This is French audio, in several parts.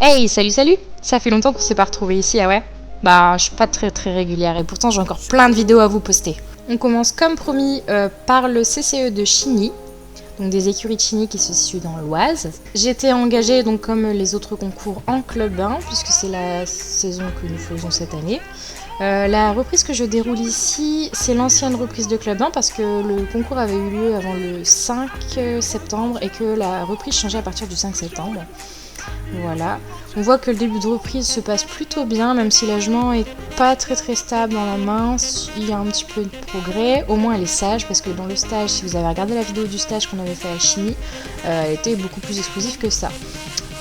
Hey, salut, salut! Ça fait longtemps qu'on s'est pas retrouvés ici, ah ouais? Bah, je suis pas très régulière et pourtant j'ai encore plein de vidéos à vous poster. On commence comme promis par le CCE de Chigny, donc des écuries de Chigny qui se situent dans l'Oise. J'étais engagée donc comme les autres concours en club 1 puisque c'est la saison que nous faisons cette année. La reprise que je déroule ici, c'est l'ancienne reprise de club 1 parce que le concours avait eu lieu avant le 5 septembre et que la reprise changeait à partir du 5 septembre. Voilà, on voit que le début de reprise se passe plutôt bien, même si la jument est pas très stable dans la main, il y a un petit peu de progrès, au moins elle est sage, parce que dans le stage, si vous avez regardé la vidéo du stage qu'on avait fait à Chigny, elle était beaucoup plus exclusive que ça.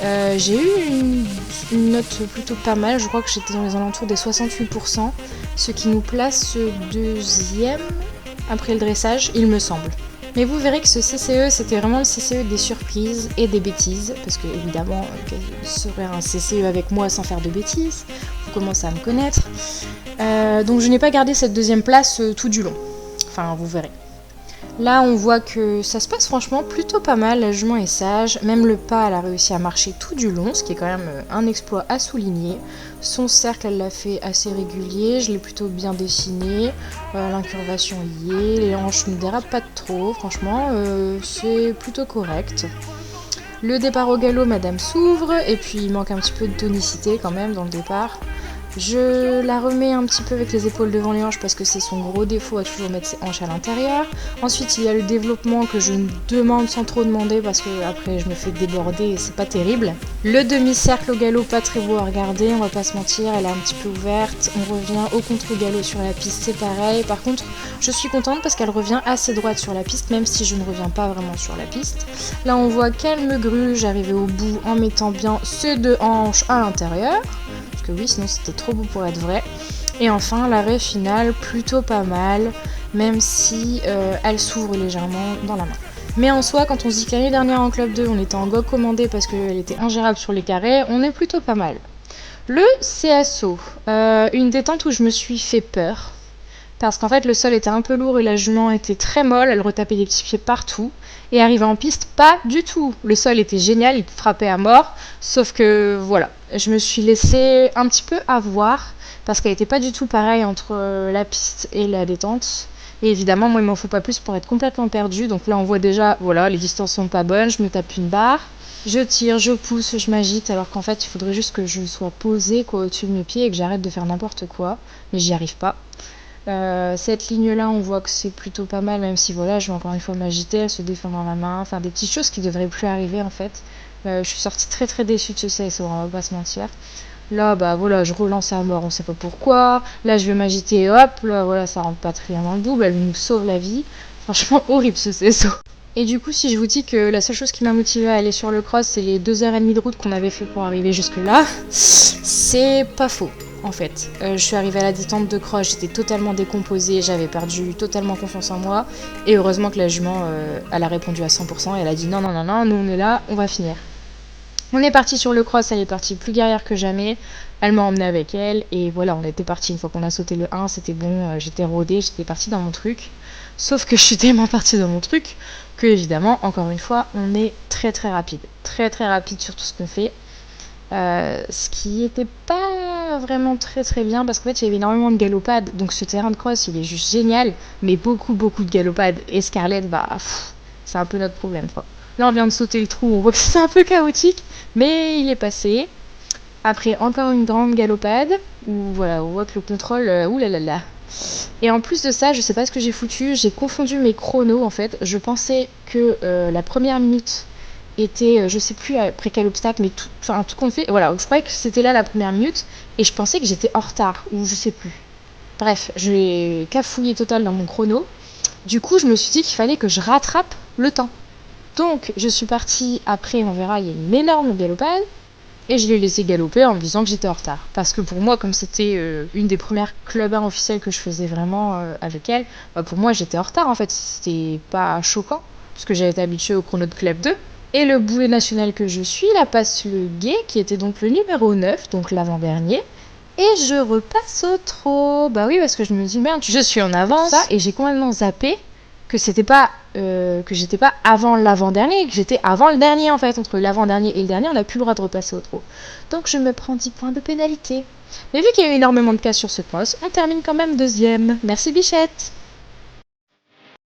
J'ai eu une note plutôt pas mal, je crois que j'étais dans les alentours des 68%, ce qui nous place deuxième après le dressage, il me semble. Mais vous verrez que ce CCE, c'était vraiment le CCE des surprises et des bêtises, parce que évidemment, quel serait un CCE avec moi sans faire de bêtises? Vous commencez à me connaître. Donc je n'ai pas gardé cette deuxième place tout du long. Enfin, vous verrez. Là, on voit que ça se passe franchement plutôt pas mal, la jument est sage, même le pas, elle a réussi à marcher tout du long, ce qui est quand même un exploit à souligner. Son cercle, elle l'a fait assez régulier, je l'ai plutôt bien dessiné, l'incurvation y est, les hanches ne dérapent pas trop, franchement, c'est plutôt correct. Le départ au galop, madame s'ouvre, et puis il manque un petit peu de tonicité quand même dans le départ. Je la remets un petit peu avec les épaules devant les hanches parce que c'est son gros défaut à toujours mettre ses hanches à l'intérieur. Ensuite, il y a le développement que je demande sans trop demander parce que après je me fais déborder et c'est pas terrible. Le demi-cercle au galop, pas très beau à regarder, on va pas se mentir, elle est un petit peu ouverte. On revient au contre-galop sur la piste, c'est pareil. Par contre, je suis contente parce qu'elle revient assez droite sur la piste, même si je ne reviens pas vraiment sur la piste. Là, on voit qu'elle me gruge, j'arrivais au bout en mettant bien ces deux hanches à l'intérieur. Que oui, sinon c'était trop beau pour être vrai. Et enfin, l'arrêt final, plutôt pas mal, même si elle s'ouvre légèrement dans la main. Mais en soi, quand on se dit que l'année dernière en club 2, on était en gog commandé parce qu'elle était ingérable sur les carrés, on est plutôt pas mal. Le CSO, une détente où je me suis fait peur. Parce qu'en fait, le sol était un peu lourd et la jument était très molle, elle retapait des petits pieds partout. Et arrivée en piste, pas du tout. Le sol était génial, il frappait à mort. Sauf que, voilà, je me suis laissée un petit peu avoir. Parce qu'elle n'était pas du tout pareille entre la piste et la détente. Et évidemment, moi, il m'en faut pas plus pour être complètement perdue. Donc là, on voit déjà, voilà, les distances sont pas bonnes, je me tape une barre. Je tire, je pousse, je m'agite, alors qu'en fait, il faudrait juste que je sois posée au-dessus de mes pieds et que j'arrête de faire n'importe quoi. Mais j'y arrive pas. Cette ligne-là, on voit que c'est plutôt pas mal, même si voilà, je vais encore une fois m'agiter, elle se défend dans la main, enfin des petites choses qui devraient plus arriver en fait. Je suis sortie très déçue de ce CSO, on va pas se mentir. Là, bah voilà, je relance à mort, on sait pas pourquoi. Là, je vais m'agiter, hop, là, voilà, ça rentre pas très bien dans le double, elle nous sauve la vie. Franchement, horrible ce CSO. Et du coup, si je vous dis que la seule chose qui m'a motivée à aller sur le cross, c'est les 2h30 de route qu'on avait fait pour arriver jusque-là, c'est pas faux. En fait, je suis arrivée à la détente de cross, j'étais totalement décomposée, j'avais perdu totalement confiance en moi. Et heureusement que la jument, elle a répondu à 100% et elle a dit non, nous on est là, on va finir. On est parti sur le cross, elle est partie plus guerrière que jamais. Elle m'a emmenée avec elle et voilà, on était parti. Une fois qu'on a sauté le 1, c'était bon, j'étais rodée, j'étais partie dans mon truc. Sauf que je suis tellement partie dans mon truc que évidemment, encore une fois, on est très rapide. Très rapide sur tout ce qu'on fait. Ce qui était pas vraiment très bien parce qu'en fait il y avait énormément de galopades, donc ce terrain de cross il est juste génial, mais beaucoup de galopades et Scarlett c'est un peu notre problème quoi. Là on vient de sauter le trou, on voit que c'est un peu chaotique, mais il est passé. Après encore une grande galopade où voilà on voit que le contrôle oulala. Et en plus de ça, je sais pas ce que j'ai foutu, j'ai confondu mes chronos en fait. Je pensais que la première minute était, je sais plus après quel obstacle, mais tout compte fait, voilà, je croyais que c'était là la première minute, et je pensais que j'étais en retard, ou je sais plus. Bref, j'ai cafouillé total dans mon chrono. Du coup, je me suis dit qu'il fallait que je rattrape le temps. Donc, je suis partie, après, on verra, il y a une énorme galopade, et je l'ai laissé galoper en me disant que j'étais en retard. Parce que pour moi, comme c'était une des premières club 1 officielles que je faisais vraiment avec elle, bah pour moi, j'étais en retard en fait. C'était pas choquant, parce que j'avais été habituée au chrono de club 2. Et le boulet national que je suis, la passe le guet, qui était donc le numéro 9, donc l'avant-dernier, Et je repasse au trot. Bah oui, parce que je me dis, merde, je suis en avance. Ça, et j'ai complètement zappé que c'était pas que j'étais pas avant l'avant-dernier, que j'étais avant le dernier en fait. Entre l'avant-dernier et le dernier, on n'a plus le droit de repasser au trot. Donc je me prends 10 points de pénalité. Mais vu qu'il y a eu énormément de cas sur ce poste, on termine quand même deuxième. Merci Bichette.